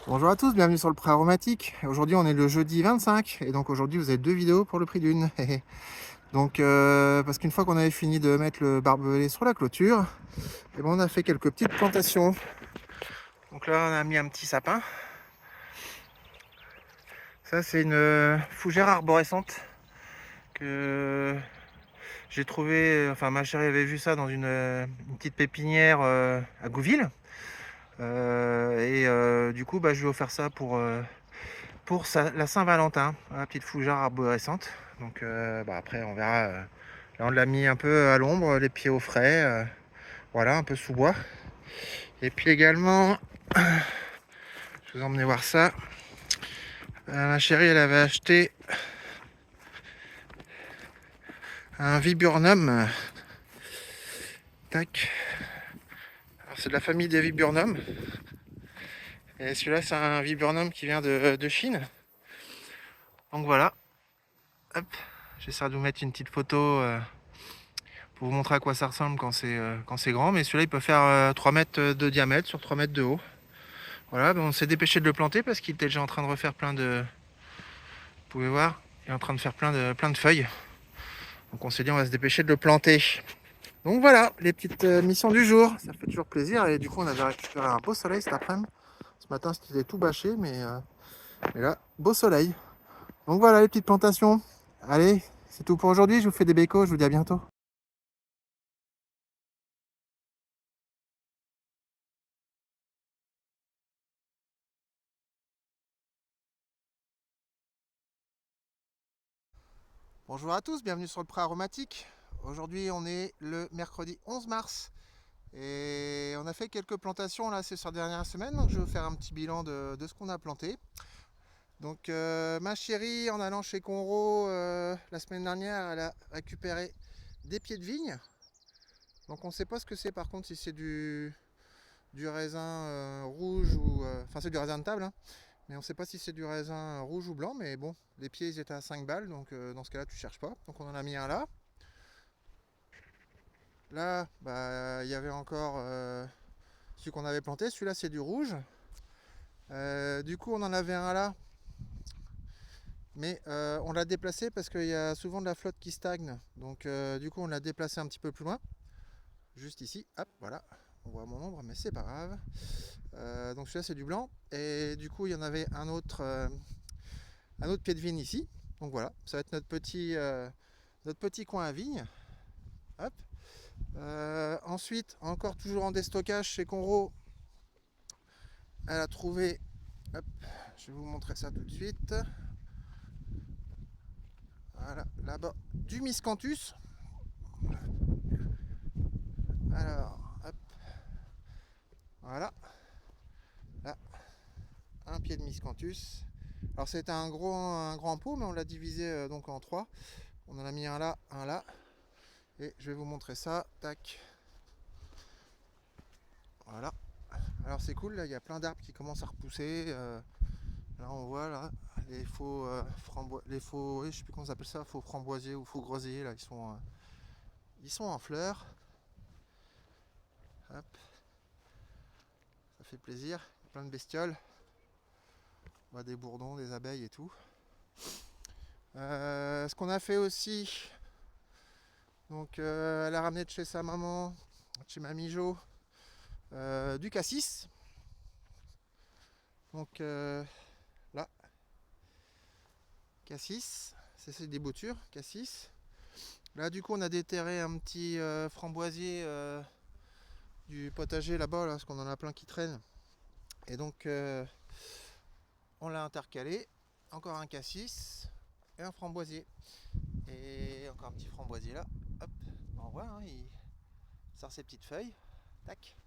Bonjour à tous, bienvenue sur le Pré Aromatique. Aujourd'hui on est le jeudi 25 et donc aujourd'hui vous avez deux vidéos pour le prix d'une. Donc parce qu'une fois qu'on avait fini de mettre le barbelé sur la clôture, et ben on a fait quelques petites plantations. Donc là on a mis un petit sapin. Ça c'est une fougère arborescente que j'ai trouvé, enfin ma chérie avait vu ça dans une petite pépinière à Gouville. Du coup je lui ai offert ça pour la Saint-Valentin, la petite fougère arborescente. Donc après on verra. Là on l'a mis un peu à l'ombre, les pieds au frais, voilà, un peu sous bois. Et puis également, je vous emmener voir ça. Ma chérie elle avait acheté un viburnum. Tac. Alors c'est de la famille des viburnums. Et celui-là c'est un viburnum qui vient de Chine. Donc voilà. Hop. J'essaie de vous mettre une petite photo pour vous montrer à quoi ça ressemble quand c'est grand. Mais celui-là il peut faire 3 mètres de diamètre sur 3 mètres de haut. Voilà, on s'est dépêché de le planter parce qu'il était déjà en train de refaire plein de. Vous pouvez voir, il est en train de faire plein de feuilles. Donc on s'est dit on va se dépêcher de le planter. Donc voilà, les petites missions du jour. Ça fait toujours plaisir. Et du coup on avait récupéré un beau soleil cet après-midi. Ce matin c'était tout bâché, mais là, beau soleil. Donc voilà les petites plantations. Allez, c'est tout pour aujourd'hui. Je vous fais des bécos, je vous dis à bientôt. Bonjour à tous, bienvenue sur le Pré Aromatique. Aujourd'hui on est le mercredi 11 mars. Et on a fait quelques plantations là ces dernières semaines, donc je vais vous faire un petit bilan de ce qu'on a planté. Donc ma chérie, en allant chez Conro la semaine dernière, elle a récupéré des pieds de vigne. Donc on ne sait pas ce que c'est par contre, si c'est du raisin rouge ou... Enfin c'est du raisin de table, hein, mais on ne sait pas si c'est du raisin rouge ou blanc. Mais bon, les pieds ils étaient à 5 balles, donc dans ce cas-là tu cherches pas. Donc on en a mis un là. Là, il y avait encore celui qu'on avait planté, celui-là c'est du rouge. Du coup on en avait un là. Mais on l'a déplacé parce qu'il y a souvent de la flotte qui stagne. Donc du coup on l'a déplacé un petit peu plus loin. Juste ici. Hop, voilà. On voit mon ombre, mais c'est pas grave. Donc celui-là c'est du blanc. Et du coup il y en avait un autre pied de vigne ici. Donc voilà, ça va être notre petit coin à vigne. Hop. Ensuite, encore toujours en déstockage chez Conro, elle a trouvé, hop, je vais vous montrer ça tout de suite. Voilà, là-bas, du miscanthus. Alors, hop, voilà, là, un pied de miscanthus. Alors c'était un grand pot, mais on l'a divisé donc en trois. On en a mis un là, et je vais vous montrer ça. Tac, voilà. Alors c'est cool, là il y a plein d'arbres qui commencent à repousser. Là on voit là les faux les faux, je sais plus comment on appelle ça, faux framboisiers ou faux groseilliers. Là ils sont en fleurs. Hop, ça fait plaisir. Plein de bestioles. On voit des bourdons, des abeilles et tout. Ce qu'on a fait aussi, donc elle a ramené de chez sa maman, de chez Mamie Jo, du cassis. Donc là, cassis, c'est des boutures, cassis. Là du coup on a déterré un petit framboisier du potager là-bas, là, parce qu'on en a plein qui traînent. Et donc on l'a intercalé, encore un cassis et un framboisier. Et encore un petit framboisier là. Hop, on voit, hein, il sort ses petites feuilles. Tac.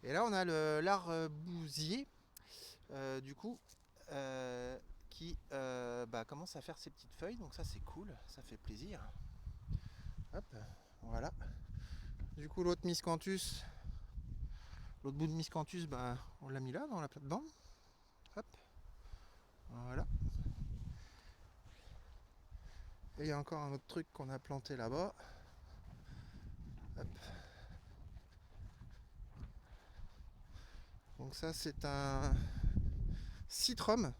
Et là on a l'arbousier, du coup, qui commence à faire ses petites feuilles. Donc ça c'est cool, ça fait plaisir. Hop, voilà. Du coup l'autre miscanthus, l'autre bout de miscanthus, on l'a mis là, dans la plate-bande. Hop, voilà. Et il y a encore un autre truc qu'on a planté là-bas. Hop. Donc ça c'est un citrum.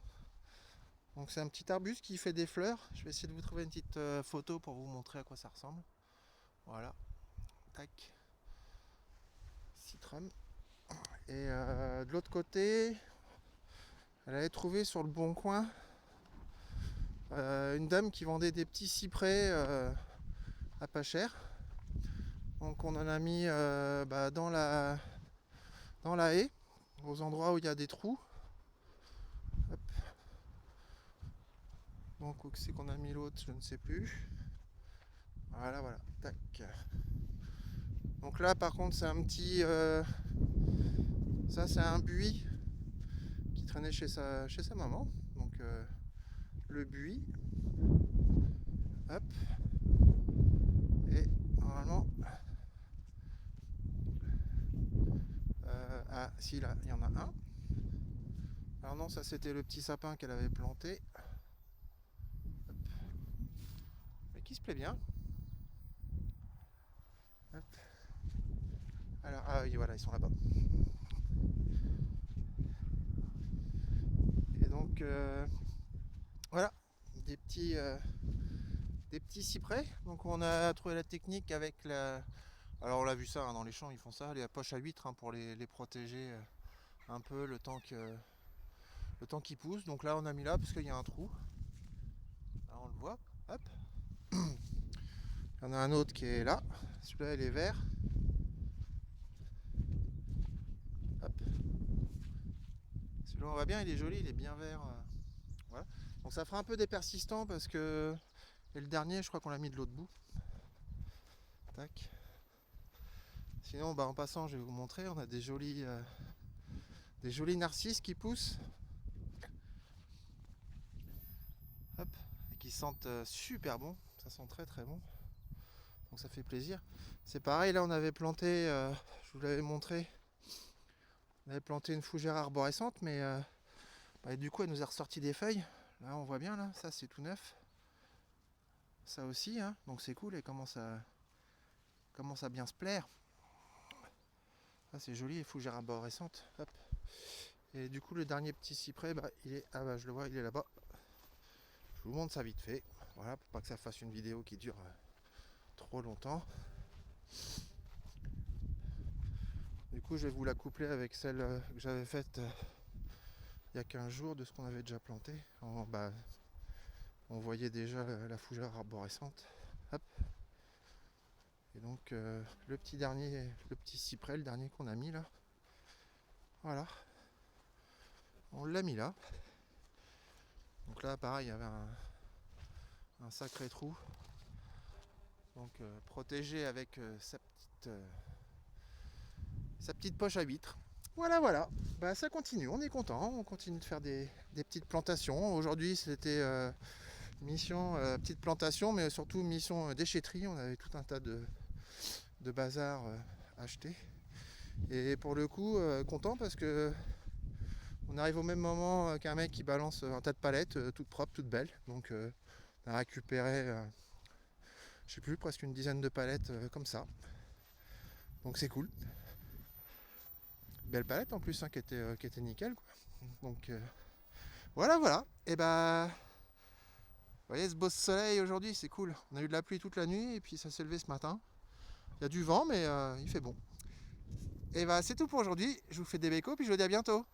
Donc c'est un petit arbuste qui fait des fleurs. Je vais essayer de vous trouver une petite photo pour vous montrer à quoi ça ressemble. Voilà, tac, citrum. Et de l'autre côté, elle avait trouvé sur le bon coin une dame qui vendait des petits cyprès à pas cher. Donc on en a mis dans la haie, aux endroits où il y a des trous. Hop. Donc où c'est qu'on a mis l'autre, je ne sais plus. Voilà, voilà, tac. Donc là par contre c'est un petit... ça c'est un buis qui traînait chez sa maman. Donc le buis. Hop. Et normalement... ah si, là il y en a un. Alors non, ça c'était le petit sapin qu'elle avait planté. Hop. Mais qui se plaît bien. Hop. Alors, ah oui, voilà, ils sont là-bas. Et donc, voilà, des petits cyprès. Donc on a trouvé la technique avec la... Alors on l'a vu ça, hein, dans les champs, ils font ça, les poches à huîtres, hein, pour les protéger un peu le temps qu'ils poussent. Donc là on a mis là parce qu'il y a un trou. Là on le voit. Hop. Il y en a un autre qui est là. Celui-là il est vert. Hop. Celui-là on voit bien, il est joli, il est bien vert. Voilà. Donc ça fera un peu des persistants parce que... Et le dernier, je crois qu'on l'a mis de l'autre bout. Tac. Sinon, en passant, je vais vous montrer, on a des jolis narcisses qui poussent. Hop. Et qui sentent super bon. Ça sent très très bon. Donc ça fait plaisir. C'est pareil, là on avait planté, je vous l'avais montré, on avait planté une fougère arborescente, mais du coup elle nous a ressorti des feuilles. Là on voit bien, là, ça c'est tout neuf. Ça aussi, hein, donc c'est cool, et commence à bien se plaire. Ça c'est joli, les fougères arborescentes. Hop. Et du coup le dernier petit cyprès, il est... Ah je le vois, il est là-bas. Je vous montre ça vite fait. Voilà, pour pas que ça fasse une vidéo qui dure trop longtemps. Du coup je vais vous la coupler avec celle que j'avais faite il y a 15 jours de ce qu'on avait déjà planté. On voyait déjà la fougère arborescente. Hop. Et donc le petit cyprès, le dernier qu'on a mis là. Voilà. On l'a mis là. Donc là pareil, il y avait un sacré trou. Donc protégé avec sa petite poche à huîtres. Voilà. Ça continue, on est content, on continue de faire des petites plantations. Aujourd'hui c'était mission petite plantation, mais surtout mission déchetterie. On avait tout un tas de bazar acheté. Et pour le coup, content parce que on arrive au même moment qu'un mec qui balance un tas de palettes, toutes propres, toutes belles. Donc on a récupéré, je sais plus, presque une dizaine de palettes comme ça. Donc c'est cool. Belle palette en plus, hein, qui était nickel, quoi. Donc voilà. Et vous voyez ce beau soleil aujourd'hui, c'est cool. On a eu de la pluie toute la nuit et puis ça s'est levé ce matin. Il y a du vent, mais il fait bon. Et c'est tout pour aujourd'hui. Je vous fais des bécos, puis je vous dis à bientôt.